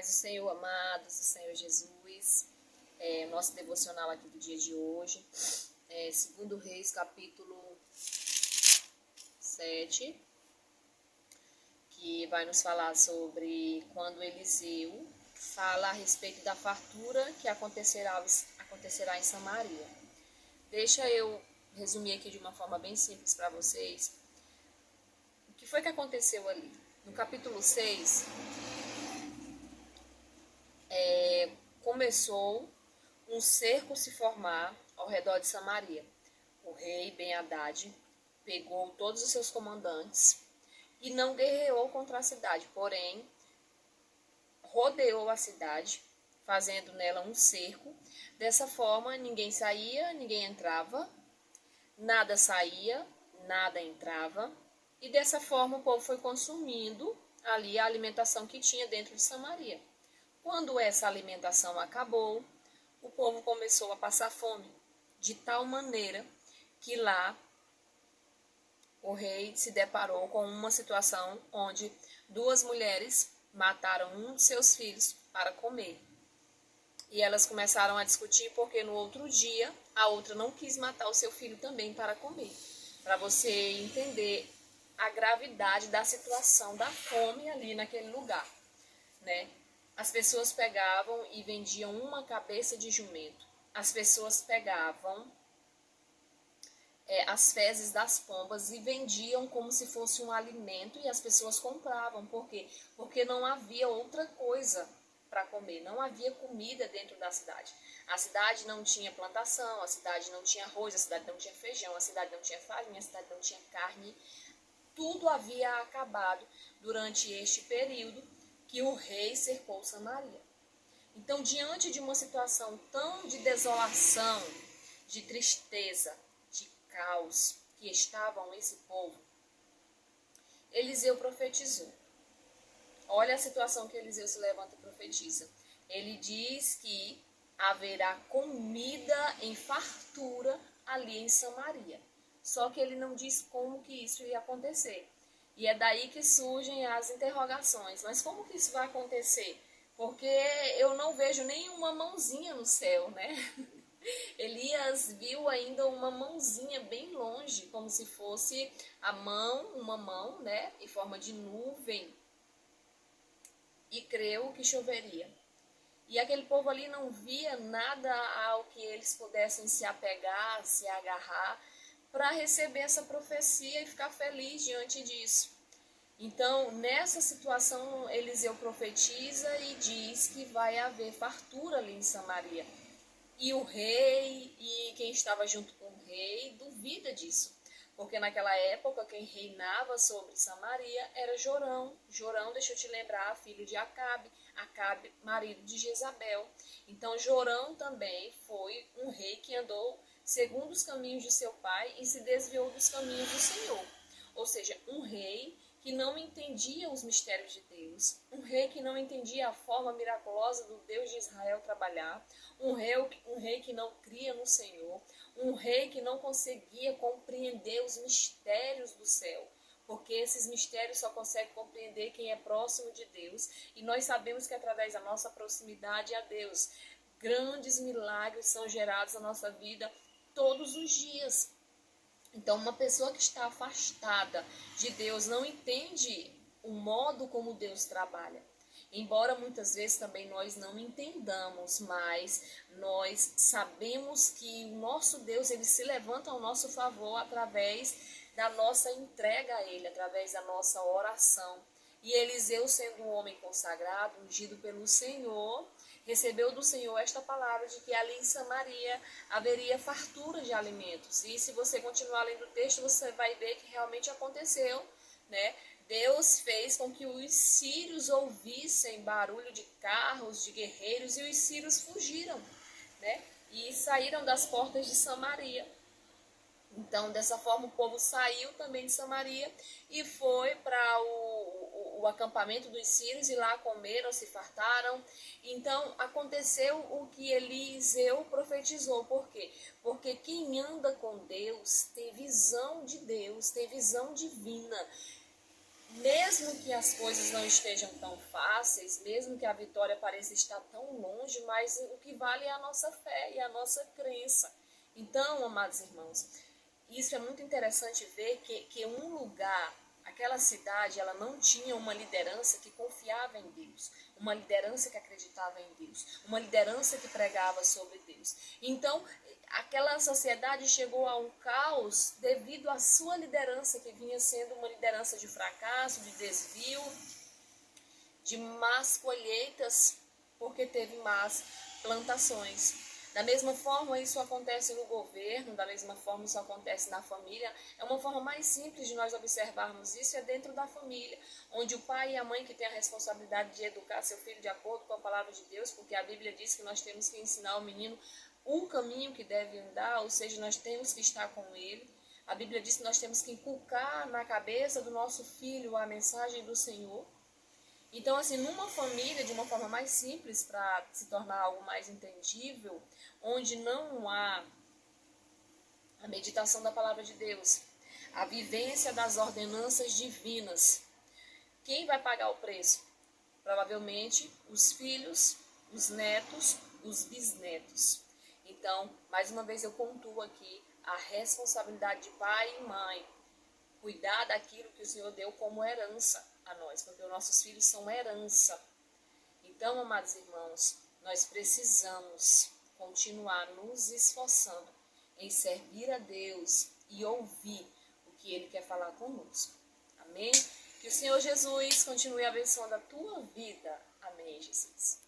Paz do Senhor, amados do Senhor Jesus, nosso devocional aqui do dia de hoje, 2 Reis, capítulo 7, que vai nos falar sobre quando Eliseu fala a respeito da fartura que acontecerá em Samaria. Deixa eu resumir aqui de uma forma bem simples para vocês o que foi que aconteceu ali. No capítulo 6, começou um cerco se formar ao redor de Samaria. O rei Ben-Hadad pegou todos os seus comandantes e não guerreou contra a cidade, porém rodeou a cidade, fazendo nela um cerco. Dessa forma, ninguém saía, ninguém entrava, nada saía, nada entrava, e dessa forma o povo foi consumindo ali a alimentação que tinha dentro de Samaria. Quando essa alimentação acabou, o povo começou a passar fome, de tal maneira que lá o rei se deparou com uma situação onde duas mulheres mataram um de seus filhos para comer. E elas começaram a discutir porque no outro dia a outra não quis matar o seu filho também para comer. Para você entender a gravidade da situação da fome ali naquele lugar, né? As pessoas pegavam e vendiam uma cabeça de jumento. As pessoas pegavam as fezes das pombas e vendiam como se fosse um alimento, e as pessoas compravam. Por quê? Porque não havia outra coisa para comer, não havia comida dentro da cidade. A cidade não tinha plantação, a cidade não tinha arroz, a cidade não tinha feijão, a cidade não tinha farinha, a cidade não tinha carne. Tudo havia acabado durante este período que o rei cercou Samaria. Então, diante de uma situação tão de desolação, de tristeza, de caos que estavam esse povo, Eliseu profetizou. Olha a situação que Eliseu se levanta e profetiza. Ele diz que haverá comida em fartura ali em Samaria. Só que ele não diz como que isso ia acontecer. E é daí que surgem as interrogações. Mas como que isso vai acontecer? Porque eu não vejo nenhuma mãozinha no céu, né? Elias viu ainda uma mãozinha bem longe, como se fosse uma mão, né, em forma de nuvem, e creu que choveria. E aquele povo ali não via nada ao que eles pudessem se apegar, se agarrar, para receber essa profecia e ficar feliz diante disso. Então, nessa situação, Eliseu profetiza e diz que vai haver fartura ali em Samaria. E o rei e quem estava junto com o rei duvida disso. Porque naquela época quem reinava sobre Samaria era Jorão. Jorão, deixa eu te lembrar, filho de Acabe. Acabe, marido de Jezabel. Então Jorão também foi um rei que andou segundo os caminhos de seu pai e se desviou dos caminhos do Senhor. Ou seja, um rei que não entendia os mistérios de Deus, um rei que não entendia a forma miraculosa do Deus de Israel trabalhar, um rei que não cria no Senhor, um rei que não conseguia compreender os mistérios do céu, porque esses mistérios só consegue compreender quem é próximo de Deus, e nós sabemos que através da nossa proximidade a Deus, grandes milagres são gerados na nossa vida todos os dias. Então, uma pessoa que está afastada de Deus não entende o modo como Deus trabalha. Embora muitas vezes também nós não entendamos, mas nós sabemos que o nosso Deus, ele se levanta ao nosso favor através da nossa entrega a Ele, através da nossa oração. E Eliseu, sendo um homem consagrado, ungido pelo Senhor, recebeu do Senhor esta palavra de que ali em Samaria haveria fartura de alimentos. E se você continuar lendo o texto, você vai ver que realmente aconteceu, né? Deus fez com que os sírios ouvissem barulho de carros, de guerreiros, e os sírios fugiram, né? E saíram das portas de Samaria. Então, dessa forma, o povo saiu também de Samaria e foi para o acampamento dos sírios, e lá comeram, se fartaram. Então, aconteceu o que Eliseu profetizou. Por quê? Porque quem anda com Deus tem visão de Deus, tem visão divina. mesmo que as coisas não estejam tão fáceis, mesmo que a vitória pareça estar tão longe, mas o que vale é a nossa fé e a nossa crença. Então, amados irmãos, isso é muito interessante ver que um lugar, aquela cidade, ela não tinha uma liderança que confiava em Deus, uma liderança que acreditava em Deus, uma liderança que pregava sobre Deus. Então, aquela sociedade chegou a um caos devido à sua liderança, que vinha sendo uma liderança de fracasso, de desvio, de más colheitas, porque teve más plantações. Da mesma forma, isso acontece no governo, da mesma forma, isso acontece na família. É uma forma mais simples de nós observarmos isso, é dentro da família, onde o pai e a mãe que têm a responsabilidade de educar seu filho de acordo com a palavra de Deus, porque a Bíblia diz que nós temos que ensinar o menino o caminho que deve andar, ou seja, nós temos que estar com ele. A Bíblia diz que nós temos que inculcar na cabeça do nosso filho a mensagem do Senhor. Então, assim, numa família, de uma forma mais simples, para se tornar algo mais entendível, onde não há a meditação da palavra de Deus, a vivência das ordenanças divinas, quem vai pagar o preço? Provavelmente os filhos, os netos, os bisnetos. Então, mais uma vez eu pontuo aqui a responsabilidade de pai e mãe, cuidar daquilo que o Senhor deu como herança a nós, porque os nossos filhos são herança. Então, amados irmãos, nós precisamos continuar nos esforçando em servir a Deus e ouvir o que Ele quer falar conosco. Amém? Que o Senhor Jesus continue abençoando a tua vida. Amém, Jesus.